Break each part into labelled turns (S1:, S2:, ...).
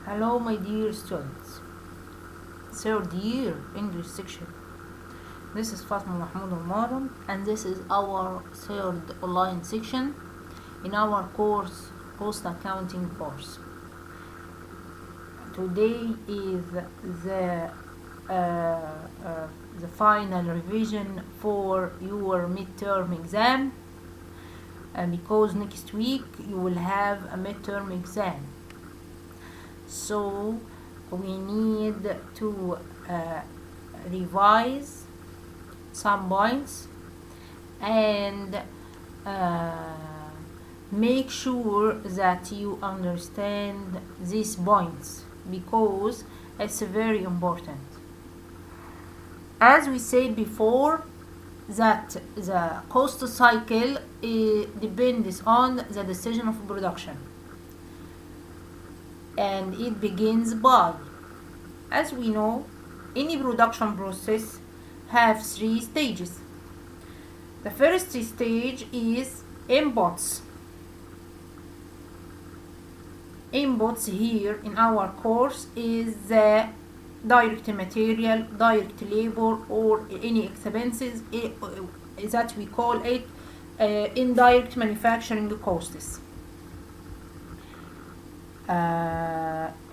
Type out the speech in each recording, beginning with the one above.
S1: Hello, my dear students. Third year English section. This is Fatma Mahmoud Al-Maram, and this is our third online section in our course Cost Accounting course. Today is the final revision for your midterm exam, because next week you will have a midterm exam. So we need to revise some points and make sure that you understand these points, because it's very important. As we said before, that the cost cycle depends on the decision of production, and it begins by, as we know, any production process have 3 stages. The first stage is inputs. Inputs here in our course is the direct material, direct labor, or any expenses that we call it indirect manufacturing costs.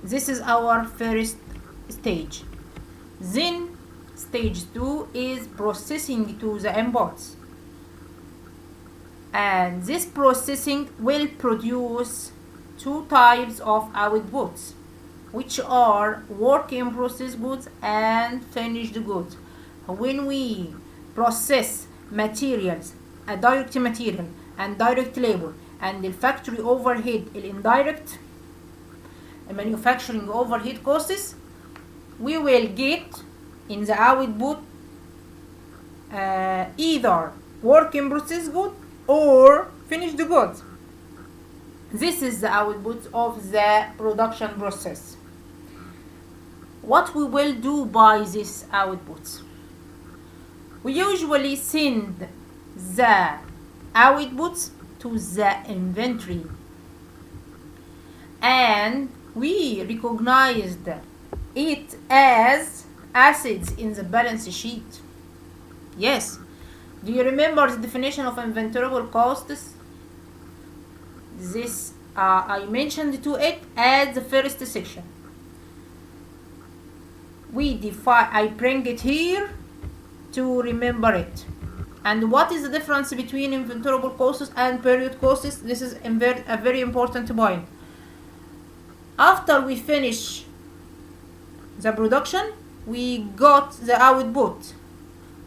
S1: This is our first stage. Then stage 2 is processing to the inputs, and this processing will produce 2 types of outputs, which are work in process goods and finished goods. When we process materials, a direct material and direct labor, and the factory overhead, indirect manufacturing overhead costs, we will get in the output either work in process good or finished goods. This is the output of the production process. What we will do by this output? We usually send the outputs to the inventory, and we recognized it as assets in the balance sheet. Yes. Do you remember the definition of inventoriable costs? This I mentioned to it at the first section. I bring it here to remember it. And what is the difference between inventoriable costs and period costs? This is a very important point. After we finish the production, we got the output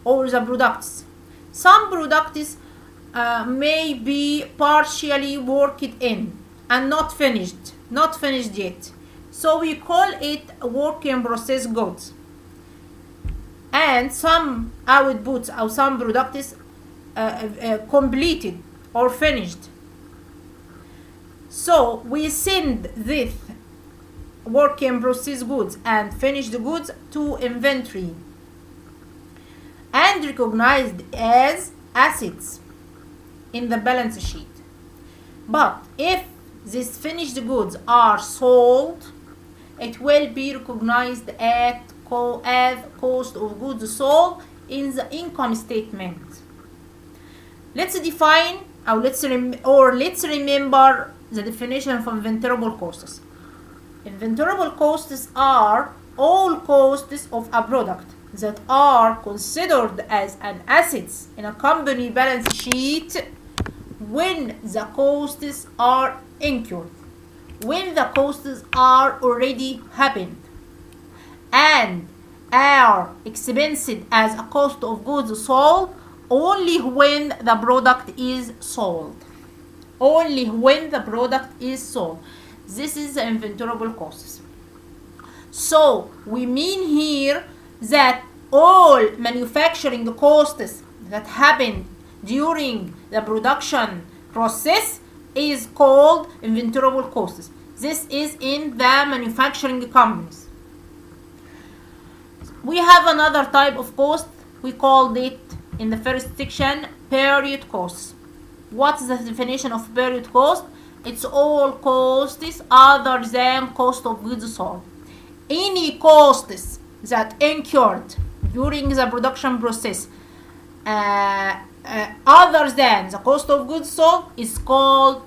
S1: or the products. Some products may be partially worked in and not finished yet. So we call it work in process goods. And some outputs or some products completed or finished. So we send this work in process goods and finished goods to inventory and recognized as assets in the balance sheet. But if these finished goods are sold, it will be recognized as cost of goods sold in the income statement. Let's define let's remember the definition of inventoriable costs. Inventoriable costs are all costs of a product that are considered as an asset in a company balance sheet when the costs are incurred, when the costs are already happened, and are expensed as a cost of goods sold only when the product is sold. Only when the product is sold. This is the inventoriable costs. So we mean here that all manufacturing costs that happen during the production process is called inventoriable costs. This is in the manufacturing companies. We have another type of cost. We called it in the first section period costs. What's the definition of period cost? It's all costs other than cost of goods sold. Any costs that incurred during the production process other than the cost of goods sold is called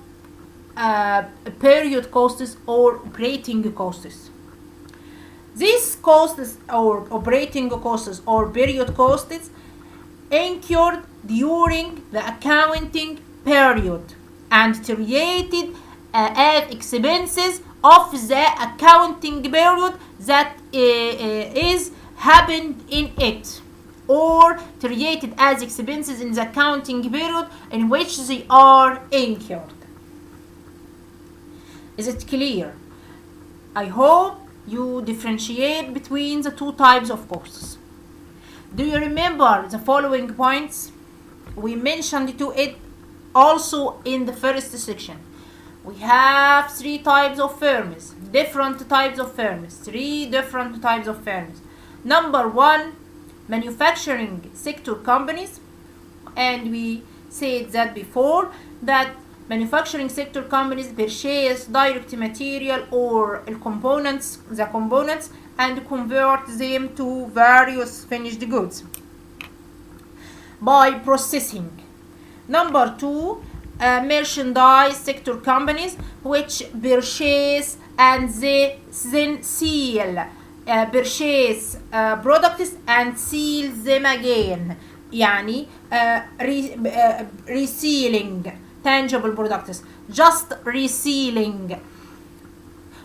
S1: period costs or operating costs. These costs or operating costs or period costs incurred during the accounting period and treated as expenses of the accounting period that is happened in it, or treated as expenses in the accounting period in which they are incurred. Is it clear? I hope you differentiate between the two types of costs. Do you remember the following points? We mentioned to it also in the first section. We have three types of firms, different types of firms, three different types of firms. Number one, manufacturing sector companies, and we said that before, that manufacturing sector companies purchase direct material or the components and convert them to various finished goods by processing. Number two, merchandise sector companies, which purchase and they then sell purchase products and sell them again, يعني reselling tangible products, just reselling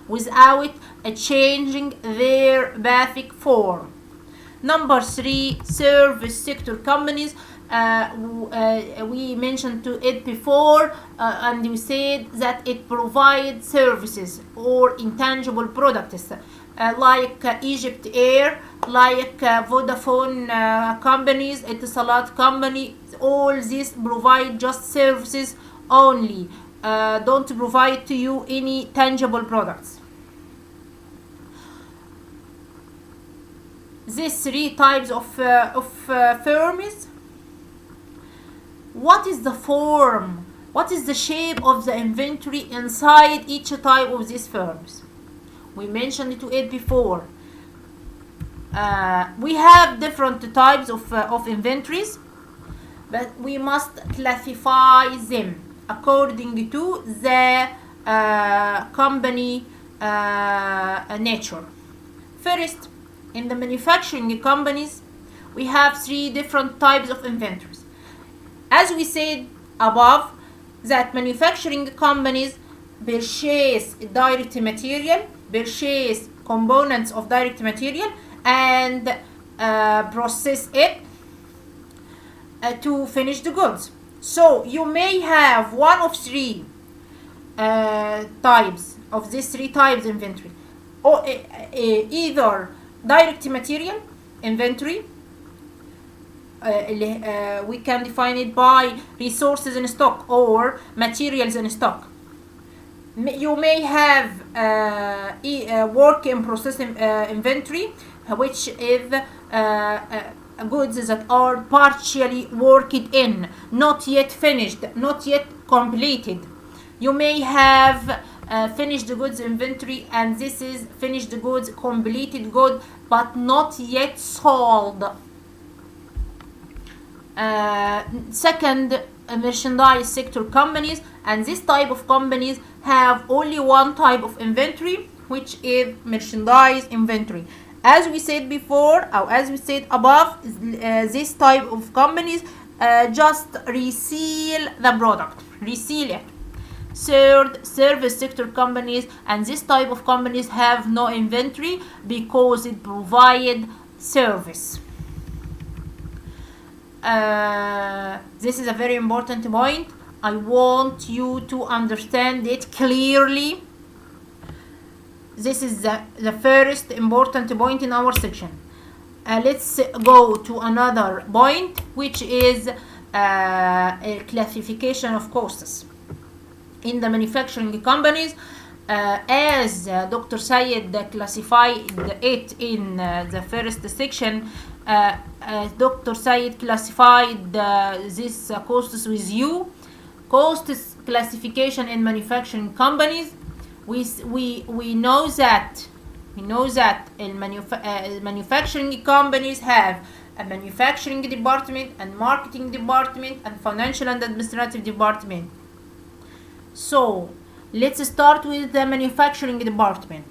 S1: without changing their basic form. Number three, service sector companies. We mentioned to it before, and we said that it provides services or intangible products like Egypt Air, like Vodafone companies, Etisalat company. All these provide just services only, don't provide to you any tangible products. These three types of firms. What is the form? What is the shape of the inventory inside each type of these firms? We mentioned to it before. We have different types of inventories, but we must classify them according to the company nature. First, in the manufacturing companies, we have three different types of inventories. As we said above, that manufacturing companies purchase direct material, purchase components of direct material, and process it to finish the goods. So you may have one of three types of these three types inventory, or either direct material inventory. We can define it by resources in stock or materials in stock. You may have work in process inventory, which is goods that are partially worked in, not yet finished, not yet completed. You may have finished goods inventory, and this is finished goods, completed good, but not yet sold. Second, merchandise sector companies, and this type of companies have only one type of inventory, which is merchandise inventory. As we said before, or as we said above, this type of companies just resell the product, resell it. Third, service sector companies, and this type of companies have no inventory because it provide service. This is a very important point. I want you to understand it clearly. This is the first important point in our section. Let's go to another point, which is a classification of costs in the manufacturing companies. As Dr. Sayed classified it in the first section, Dr. Sayed classified these costs with you. Costs classification in manufacturing companies. We know that manufacturing companies have a manufacturing department and marketing department and financial and administrative department. So let's start with the manufacturing department.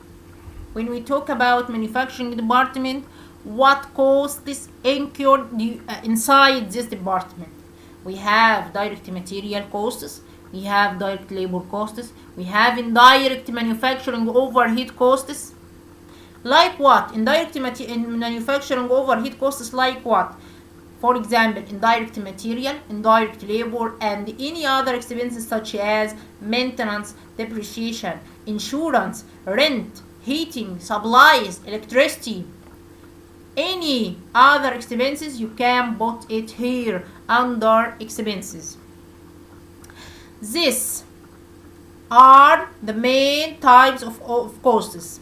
S1: When we talk about manufacturing department, what costs incurred inside this department? We have direct material costs, we have direct labor costs, we have indirect manufacturing overhead costs. Like what? Indirect manufacturing overhead costs like what? For example, indirect material, indirect labor, and any other expenses such as maintenance, depreciation, insurance, rent, heating, supplies, electricity. Any other expenses, you can put it here under expenses. These are the main types of costs: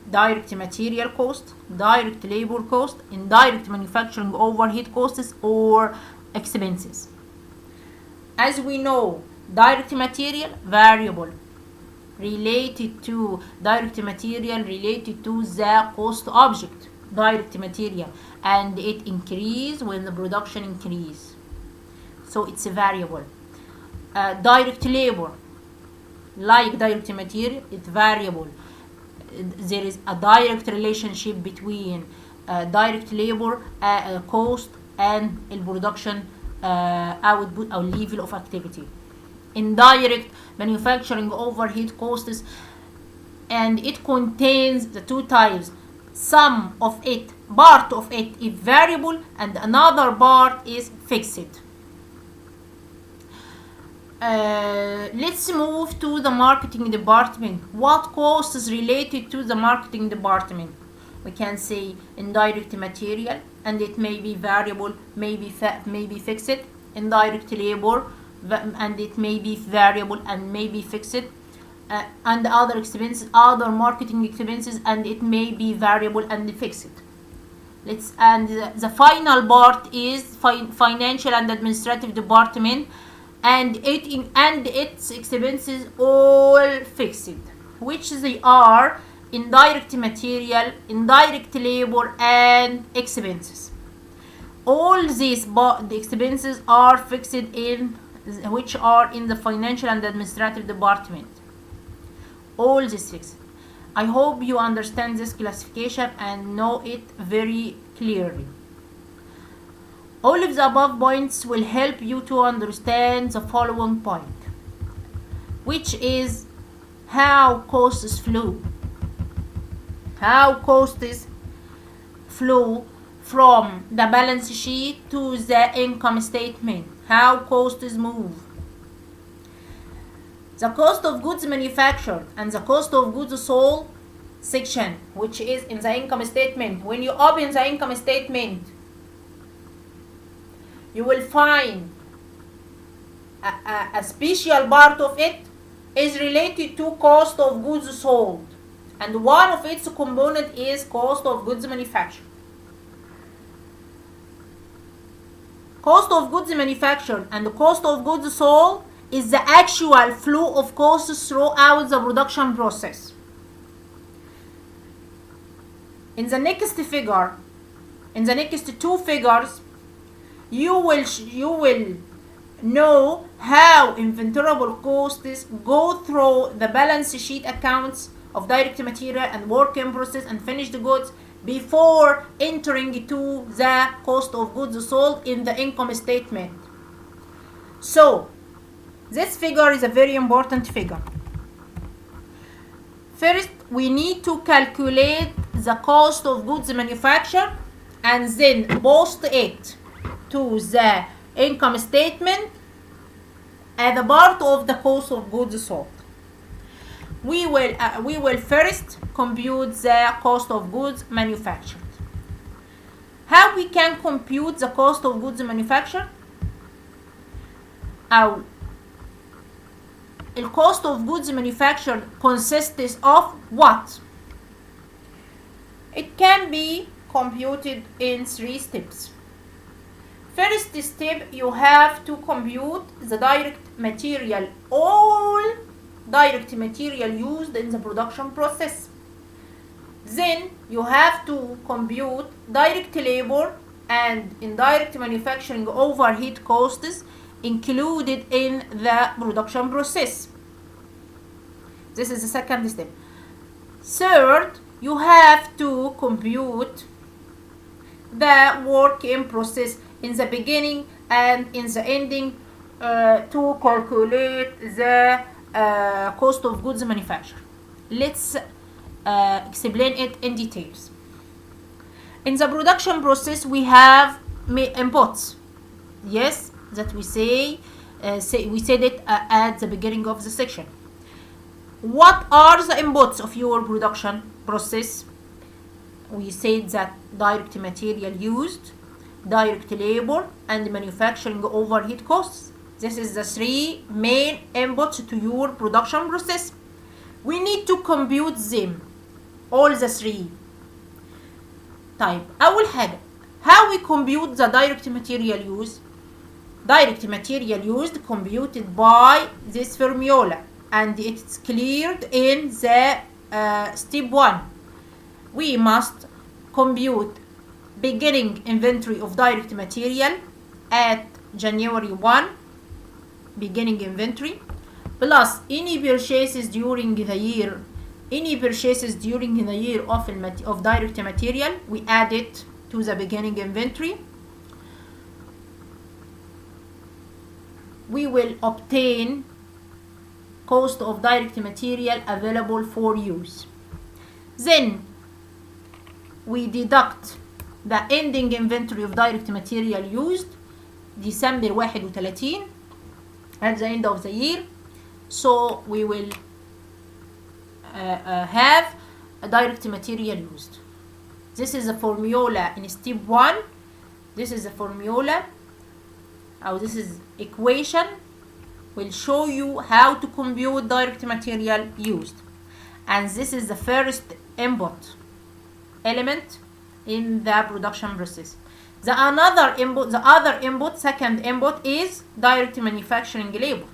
S1: direct material cost, direct labor cost, indirect manufacturing overhead costs or expenses. As we know, direct material variable related to direct material related to the cost object, direct material, and it increase when the production increase, so it's a variable. Direct labor, like direct material, it's variable. There is a direct relationship between direct labor cost and production output or level of activity. Indirect manufacturing overhead costs, and it contains the two types. Some of it, part of it is variable and another part is fixed. Let's move to the marketing department. What costs is related to the marketing department? We can say indirect material, and it may be variable, maybe fixed. Indirect labor, and it may be variable and may be fixed. And other expenses, other marketing expenses, and it may be variable and fixed. And the final part is financial and administrative department, and its expenses all fixed, which they are indirect material, indirect labor, and expenses. All these the expenses are fixed which are in the financial and administrative department. All this fixed. I hope you understand this classification and know it very clearly. All of the above points will help you to understand the following point, which is how costs flow. How costs flow from the balance sheet to the income statement. How costs move. The cost of goods manufactured and the cost of goods sold section, which is in the income statement. When you open the income statement, you will find a special part of it is related to cost of goods sold, and one of its component is cost of goods manufactured. Cost of goods manufactured and the cost of goods sold is the actual flow of costs throughout the production process. In the next figure, in the next two figures, you will know how inventoriable costs go through the balance sheet accounts of direct material and work in process and finished goods before entering to the cost of goods sold in the income statement. So this figure is a very important figure. First, we need to calculate the cost of goods manufactured and then post it to the income statement as a part of the cost of goods sold. We will first compute the cost of goods manufactured. How we can compute the cost of goods manufactured? The cost of goods manufactured consists of what? It can be computed in 3 steps. First step, you have to compute the direct material, all direct material used in the production process. Then you have to compute direct labor and indirect manufacturing overhead costs included in the production process. This is the second step. Third, you have to compute the work in process in the beginning and in the ending to calculate the cost of goods manufactured. Let's explain it in details. In the production process, we have inputs. Yes, that we said it at the beginning of the section. What are the inputs of your production process? We said that direct material used, direct labor, and manufacturing overhead costs. This is the three main inputs to your production process. We need to compute them, all the three. طيب أول حاجة, how we compute the direct material use? Direct material used computed by this formula, and it's cleared in the step 1. We must compute beginning inventory of direct material at January 1, beginning inventory, plus any purchases during the year. Any purchases during the year of direct material, we add it to the beginning inventory. We will obtain cost of direct material available for use. Then we deduct the ending inventory of direct material used December 31 at the end of the year. So we will have a direct material used. This is a formula in step 1. This is a formula, or this is equation, will show you how to compute direct material used. And this is the first input element in the production process. The other input, second input, is direct manufacturing labor.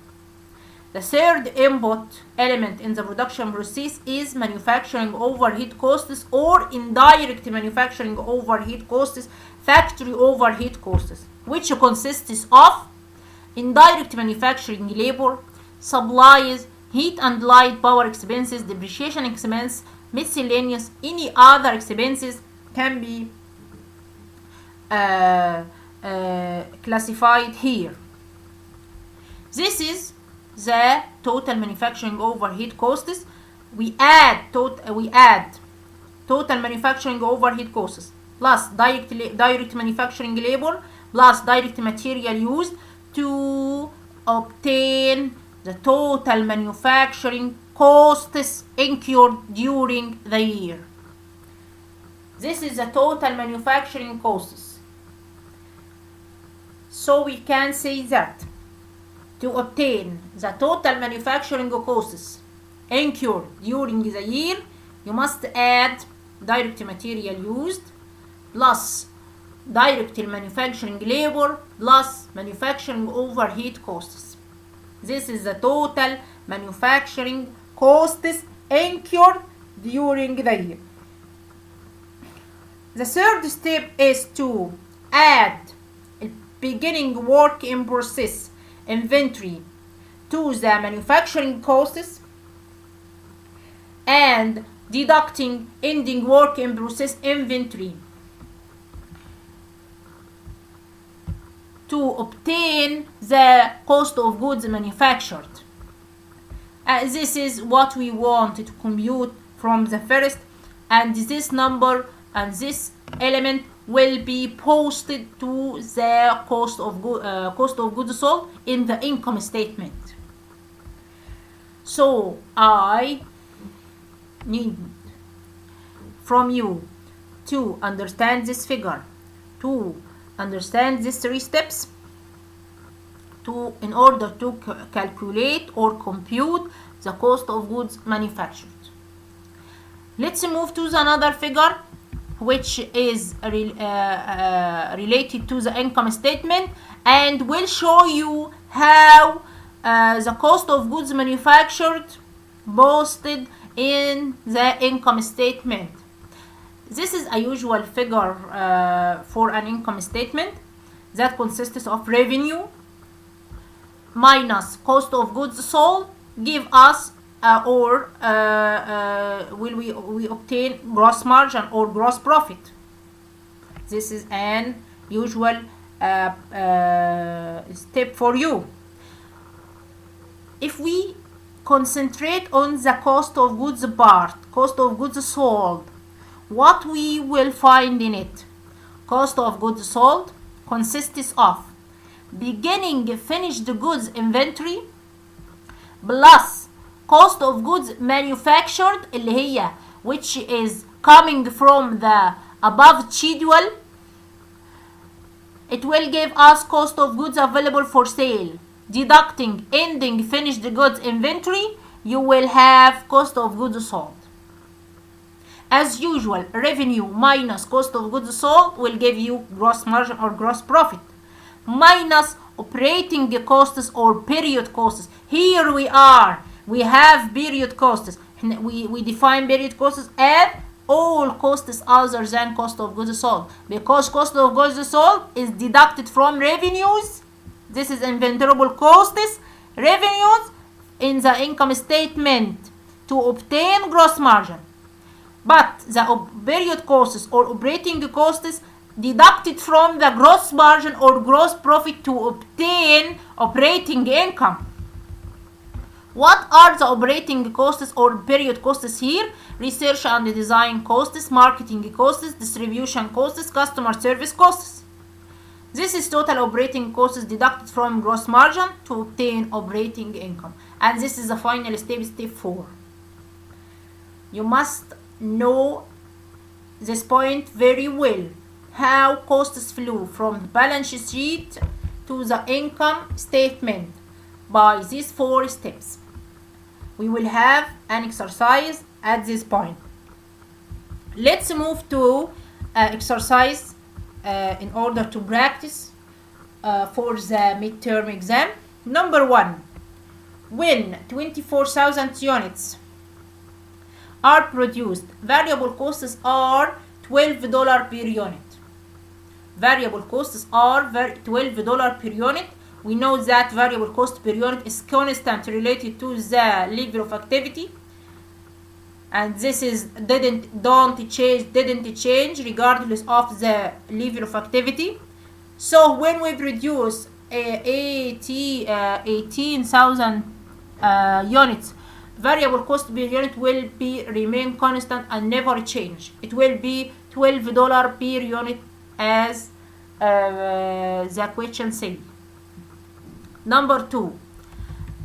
S1: The third input element in the production process is manufacturing overhead costs or indirect manufacturing overhead costs, factory overhead costs, which consists of indirect manufacturing labor, supplies, heat and light power expenses, depreciation expense, miscellaneous, any other expenses can be classified here. This is the total manufacturing overhead costs. We add total manufacturing overhead costs plus direct manufacturing labor plus direct material used to obtain the total manufacturing costs incurred during the year. This is the total manufacturing costs. So we can say that to obtain the total manufacturing costs incurred during the year, you must add direct material used plus direct manufacturing labor plus manufacturing overhead costs. This is the total manufacturing costs incurred during the year. The third step is to add beginning work in process inventory to the manufacturing costs and deducting ending work in process inventory to obtain the cost of goods manufactured. This is what we want to compute from the first, and this number and this element will be posted to the cost of goods sold in the income statement. So I need from you to understand this figure, to understand these three steps in order to calculate or compute the cost of goods manufactured. Let's move to another figure which is related to the income statement and will show you how the cost of goods manufactured posted in the income statement. This is a usual figure for an income statement that consists of revenue minus cost of goods sold, give us will we obtain gross margin or gross profit. This is an usual step for you. If we concentrate on the cost of goods part, cost of goods sold, what we will find in it? Cost of goods sold consists of beginning finished goods inventory plus cost of goods manufactured اللي هي which is coming from the above schedule. It will give us cost of goods available for sale. Deducting ending finished goods inventory, you will have cost of goods sold. As usual, revenue minus cost of goods sold will give you gross margin or gross profit, minus operating costs or period costs. Here we have period costs. We define period costs as all costs other than cost of goods sold, because cost of goods sold is deducted from revenues. This is inventoriable costs, revenues in the income statement to obtain gross margin. But the period costs or operating costs deducted from the gross margin or gross profit to obtain operating income. What are the operating costs or period costs here? Research and design costs, marketing costs, distribution costs, customer service costs. This is total operating costs deducted from gross margin to obtain operating income. And this is the final step, step 4. You must know this point very well. How costs flow from the balance sheet to the income statement by these 4 steps. We will have an exercise at this point. Let's move to exercise in order to practice for the midterm exam. Number 1. When 24,000 units are produced, variable costs are $12 per unit. Variable costs are $12 per unit. We know that variable cost per unit is constant related to the level of activity, and this is didn't change regardless of the level of activity. So when we produce 18,000 units, variable cost per unit will remain constant and never change. It will be $12 per unit as the question says. Number 2,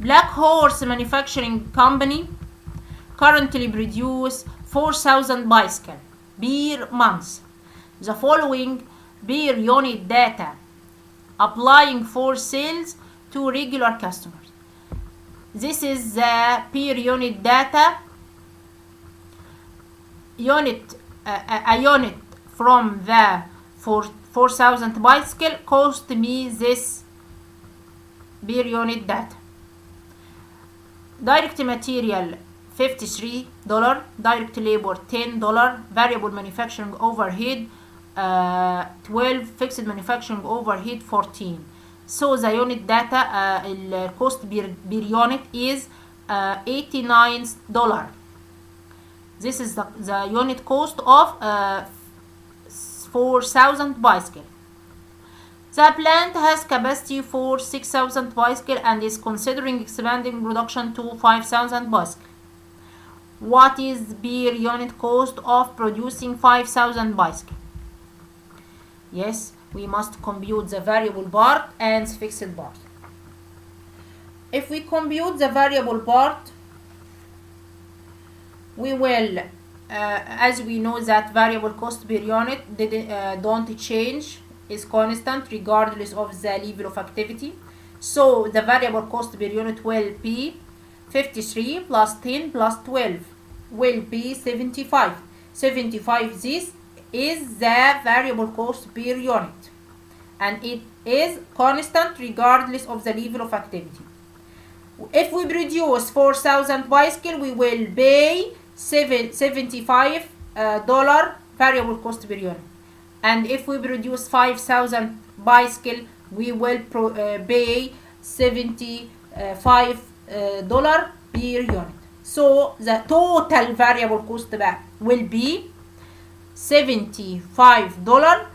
S1: Black Horse Manufacturing Company currently produce 4,000 bicycles per month. The following per unit data applying for sales to regular customers. This is the per unit data. A unit from the 4,000 bicycle cost me this per unit data. Direct material $53, direct labor $10, variable manufacturing overhead 12, fixed manufacturing overhead 14. So the unit data cost per unit is $89. This is the unit cost of 4,000 bicycle. The plant has capacity for 6,000 bicycle and is considering expanding production to 5,000 bicycle. What is per unit cost of producing 5,000 bicycle? Yes, we must compute the variable part and fixed part. If we compute the variable part, we will, as we know that variable cost per unit don't change, is constant regardless of the level of activity. So the variable cost per unit will be 53 plus 10 plus 12 will be 75. 75, this is the variable cost per unit, and it is constant regardless of the level of activity. If we produce 4,000 bicycle, we will pay $75 variable cost per unit. And if we produce 5,000 bicycle, we will pay $75 per unit. So the total variable cost will be $75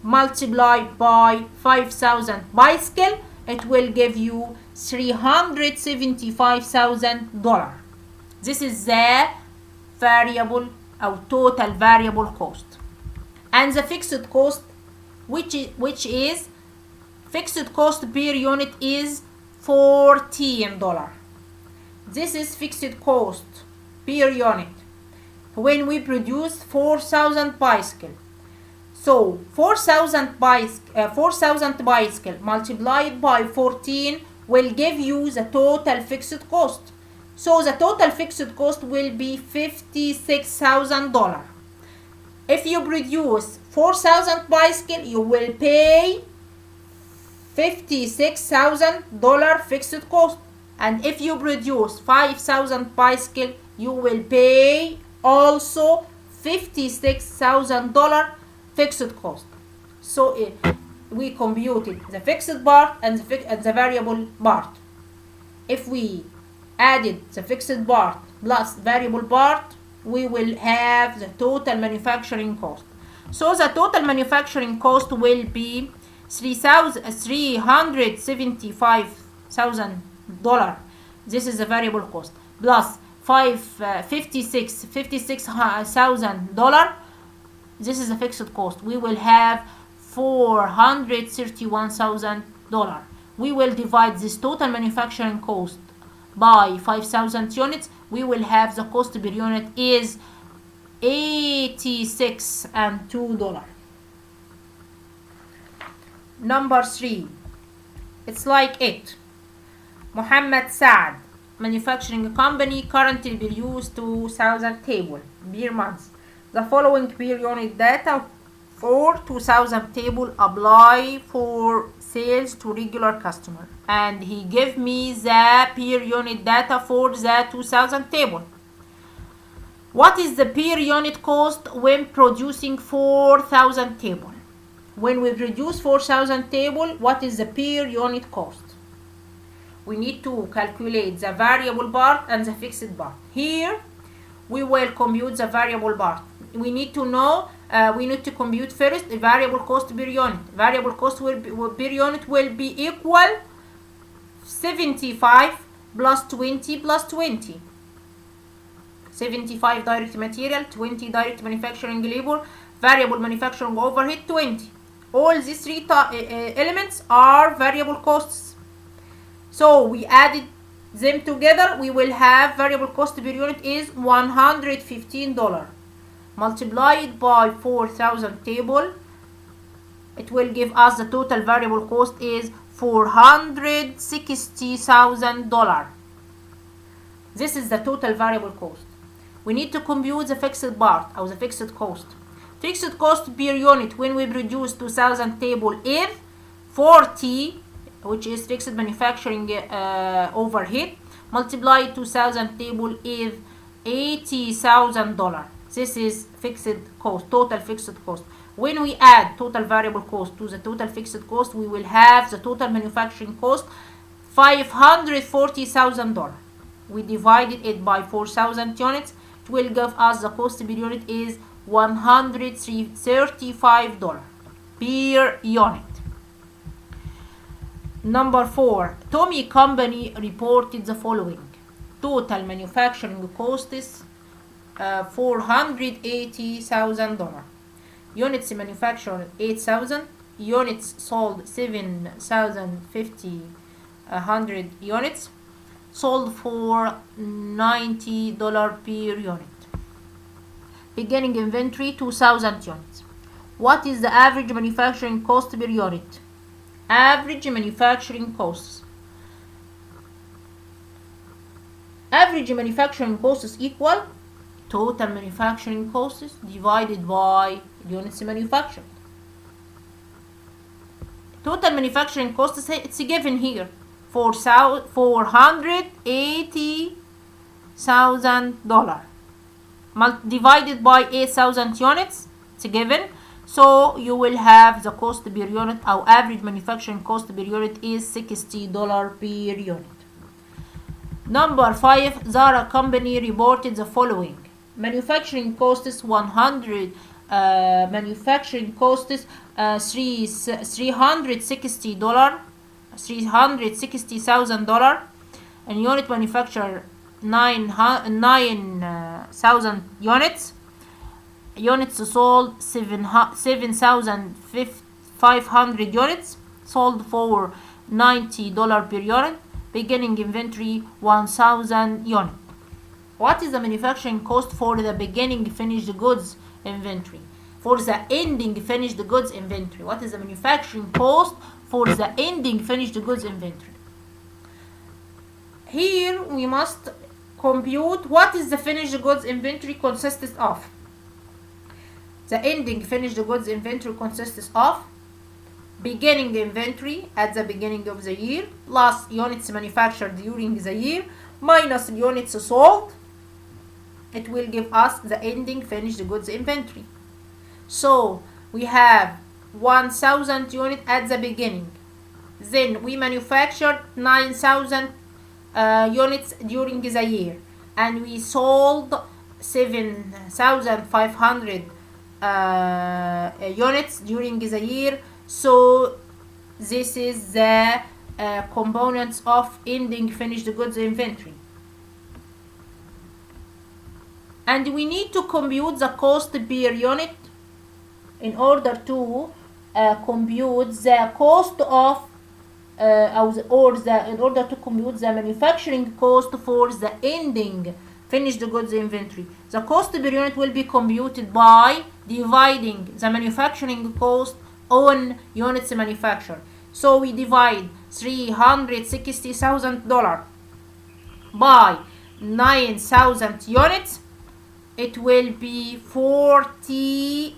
S1: multiplied by 5,000 bicycle. It will give you $375,000. This is the variable or total variable cost. And the fixed cost, which is fixed cost per unit, is $14. This is fixed cost per unit when we produce 4,000 bicycle. So 4,000 bicycle multiplied by 14 will give you the total fixed cost. So the total fixed cost will be $56,000. If you produce 4,000 bicycle, you will pay $56,000 fixed cost. And if you produce 5,000 bicycle, you will pay also $56,000 fixed cost. So we computed the fixed part and the variable part. If we added the fixed part plus variable part, we will have the total manufacturing cost. So the total manufacturing cost will be $375,000. This is the variable cost plus $56,000. This is the fixed cost. We will have $431,000. We will divide this total manufacturing cost by 5,000 units. We will have the cost per unit is $86.02. Number 3. It's like it. Muhammad Saad manufacturing company currently produce 2,000 table per month. The following per unit data for 2,000 table apply for sales to regular customer, and he gave me the per unit data for the 2,000 table. What is the per unit cost when producing 4,000 table? When we produce 4,000 table, what is the per unit cost? We need to calculate the variable part and the fixed part. Here we will compute the variable part. We need to know, we need to compute first the variable cost per unit. Variable cost per unit will be equal 75 plus 20 plus 20. 75 direct material, 20 direct manufacturing labor, variable manufacturing overhead 20. All these three elements are variable costs. So we added them together, we will have variable cost per unit is $115 multiplied by 4,000 table. It will give us the total variable cost is $460,000. This is the total variable cost. We need to compute the fixed part or the fixed cost. Fixed cost per unit when we produce 2,000 table is 40, which is fixed manufacturing overhead, multiplied 2,000 table is $80,000. This is fixed cost, total fixed cost. When we add total variable cost to the total fixed cost, we will have the total manufacturing cost $540,000. We divided it by 4,000 units. It will give us the cost per unit is $135 per unit. Number 4. Tommy Company reported the following. Total manufacturing cost is $480,000. Units manufactured 8,000. Units sold 7,500 units. Sold for $90 per unit. Beginning inventory 2,000 units. What is the average manufacturing cost per unit? Average manufacturing costs. Average manufacturing cost is equal total manufacturing costs divided by units manufactured. Total manufacturing cost is it's given here $480,000 divided by 8,000 units. It's a given. So you will have the cost per unit. Our average manufacturing cost per unit is $60 per unit. Number 5, Zara company reported the following. Manufacturing costs $360, $360,000, and unit manufacture 9,000 units. Units sold 7,500 units, sold for $90 per unit. Beginning inventory 1,000 units. What is the manufacturing cost for the beginning finished goods inventory? For the ending finished goods inventory, what is the manufacturing cost for the ending finished goods inventory? Here we must compute what is the finished goods inventory consists of. The ending finished goods inventory consists of beginning inventory at the beginning of the year plus units manufactured during the year minus units sold. It will give us the ending finished goods inventory. So we have 1,000 units at the beginning. Then we manufactured 9,000 units during the year, and we sold 7,500 units during the year. So this is the components of ending finished goods inventory. And we need to compute the cost per unit in order to compute the cost of in order to compute the manufacturing cost for the ending finished goods inventory. The cost per unit will be computed by dividing the manufacturing cost on units manufactured. So we divide $360,000 by 9,000 units. It will be $40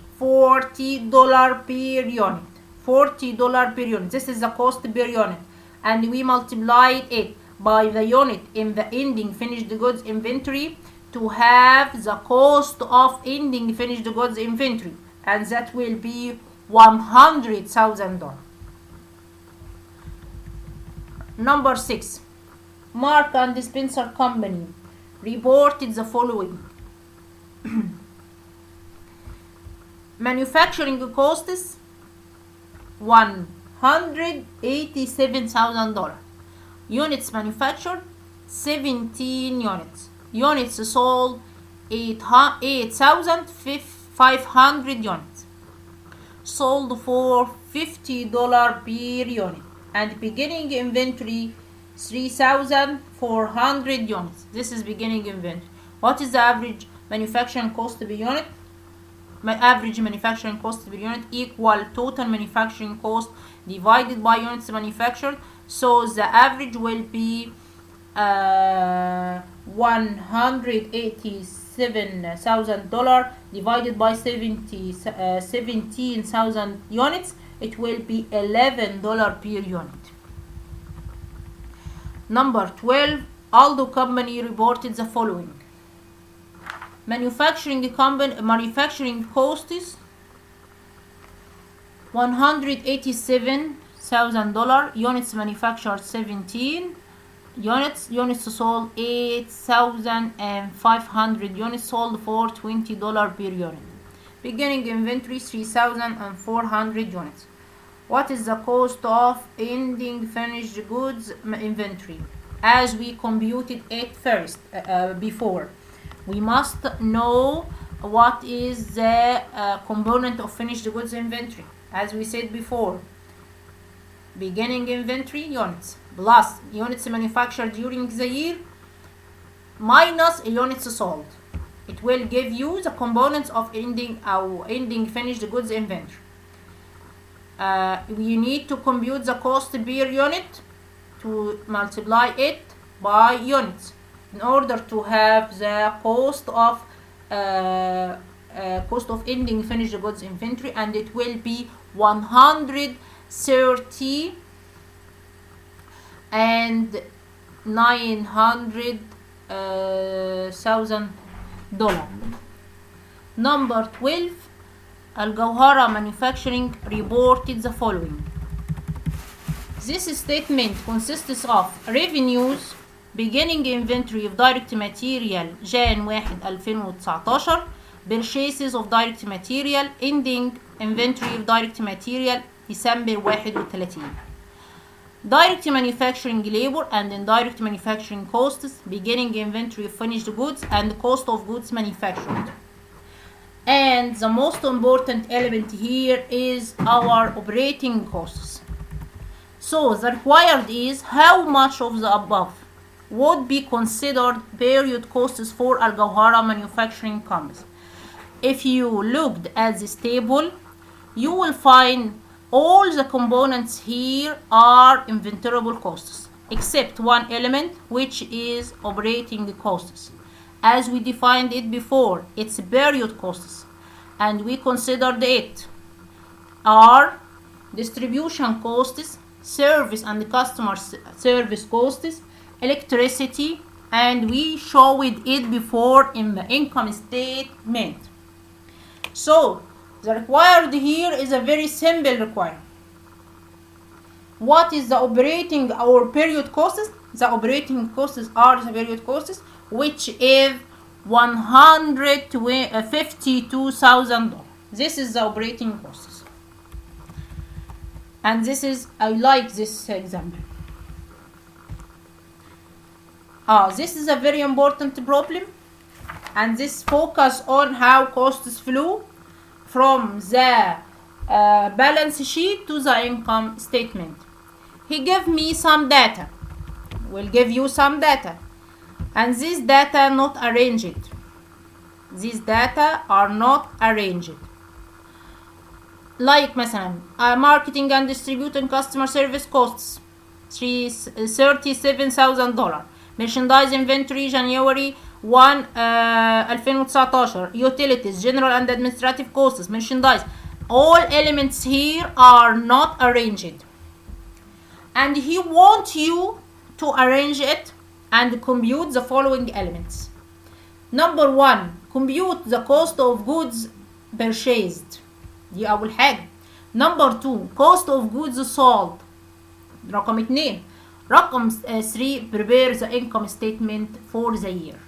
S1: per unit. $40 per unit. This is the cost per unit, and we multiplied it by the unit in the ending finished goods inventory to have the cost of ending finished goods inventory, and that will be $100,000. Number 6, Mark and Spencer Company reported the following. Manufacturing costs $187,000. Units manufactured 17 units. Units sold 8,500 units. Sold for $50 per unit. And beginning inventory 3,400 units. This is beginning inventory. What is the average manufacturing cost per unit? Average manufacturing cost per unit equal total manufacturing cost divided by units manufactured. So the average will be $187,000 divided by 17,000 units. It will be $11 per unit. Number 12, Aldo Company reported the following. Manufacturing cost is $187,000. Units manufactured 17 units. Units sold 8,500 units. Sold for $20 per unit. Beginning inventory 3,400 units. What is the cost of ending finished goods inventory? As we computed it first before, we must know what is the component of finished goods inventory. As we said before, beginning inventory units plus units manufactured during the year minus units sold. It will give you the components of ending finished goods inventory. We need to compute the cost per unit to multiply it by units in order to have the cost of ending finished goods inventory, and it will be $130 and $900,000. Number 12, Al Jawhara Manufacturing reported the following. This statement consists of revenues beginning inventory of direct material Jan 1 2019, purchases of direct material ending inventory of direct material December 31. Direct manufacturing labor and indirect manufacturing costs, beginning inventory of finished goods and cost of goods manufactured. And the most important element here is our operating costs. So the required is how much of the above would be considered period costs for Al Jawhara Manufacturing Company. If you looked at this table, you will find all the components here are inventoriable costs, except one element, which is operating costs. As we defined it before, it's period costs, and we considered it are distribution costs, service and customer service costs, electricity, and we showed it before in the income statement. So the required here is a very simple requirement. What is the operating or period costs? The operating costs are the period costs, which is $152,000. This is the operating costs. And this is, I like this example. This is a very important problem, and this focus on how costs flow from the balance sheet to the income statement. He gave me some data. We'll give you some data, and this data not arranged. These data are not arranged. Like مثلا marketing and distributing customer service costs $37,000. Merchandise inventory January 1 2019. Utilities, general and administrative costs, merchandise. All elements here are not arranged, and he wants you to arrange it and compute the following elements. Number 1, compute the cost of goods purchased. دي أول حاجة. Number 2, cost of goods sold. رقم 2. رقم 3, prepare the income statement for the year.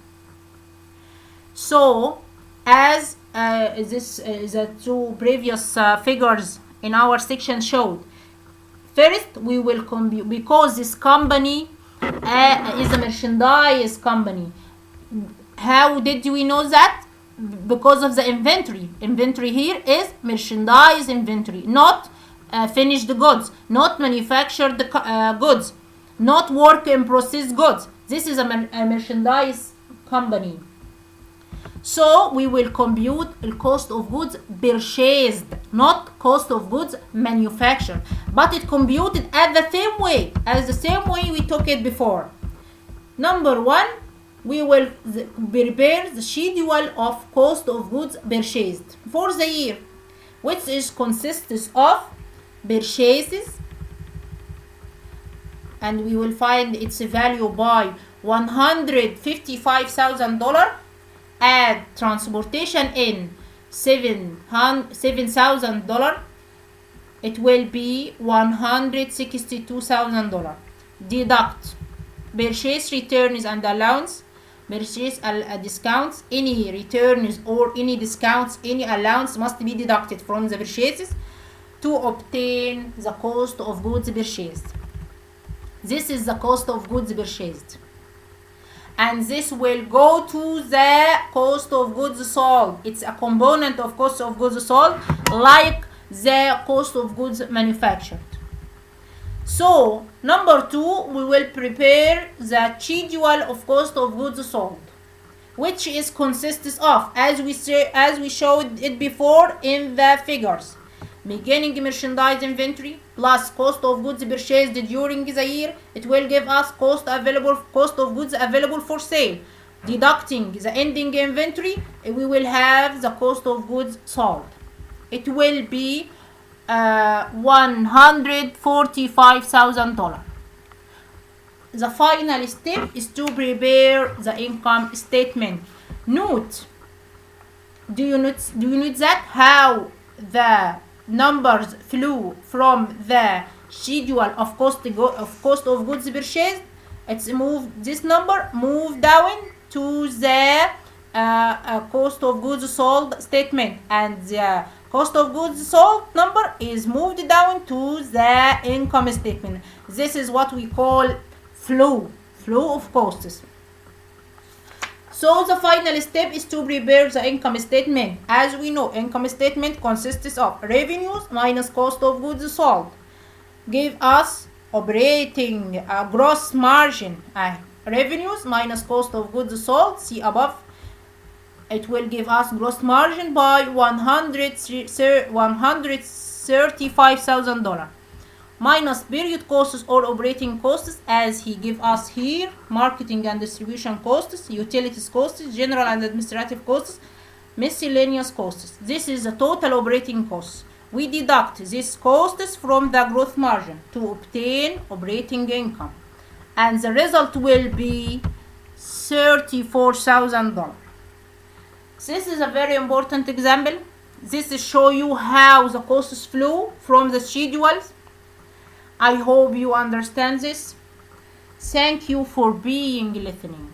S1: So, as the two previous figures in our section showed, first we will compute, because this company is a merchandise company. How did we know that? Because of the inventory. Inventory here is merchandise inventory, not finished goods, not manufactured goods, not work in process goods. This is a merchandise company. So we will compute the cost of goods purchased, not cost of goods manufactured, but it computed as the same way we took it before. Number 1, we will prepare the schedule of cost of goods purchased for the year, which consists of purchases, and we will find its value by $155,000. Add transportation in $7,000, it will be $162,000. Deduct purchase returns and allowance, purchase discounts. Any returns or any discounts, any allowance must be deducted from the purchases to obtain the cost of goods purchased. This is the cost of goods purchased, and this will go to the cost of goods sold. It's a component of cost of goods sold, like the cost of goods manufactured. So number 2, we will prepare the schedule of cost of goods sold, which is consists of, as we showed it before in the figures, beginning merchandise inventory plus cost of goods purchased during the year. It will give us cost of goods available for sale. Deducting the ending inventory, we will have the cost of goods sold. It will be $145,000. the final step is to prepare the income statement. Note, do you note that how the numbers flew from the schedule of cost of goods purchased? It's moved, this number moved down to the cost of goods sold statement, and the cost of goods sold number is moved down to the income statement. This is what we call flow of costs. So the final step is to prepare the income statement. As we know, income statement consists of revenues minus cost of goods sold. Give us operating gross margin. Revenues minus cost of goods sold. See above. It will give us gross margin by $135,000 minus period costs or operating costs, as he give us here: marketing and distribution costs, utilities costs, general and administrative costs, miscellaneous costs. This is the total operating costs. We deduct these costs from the gross margin to obtain operating income, and the result will be $34,000. This is a very important example. This is show you how the costs flow from the schedules. I hope you understand this. Thank you for being listening.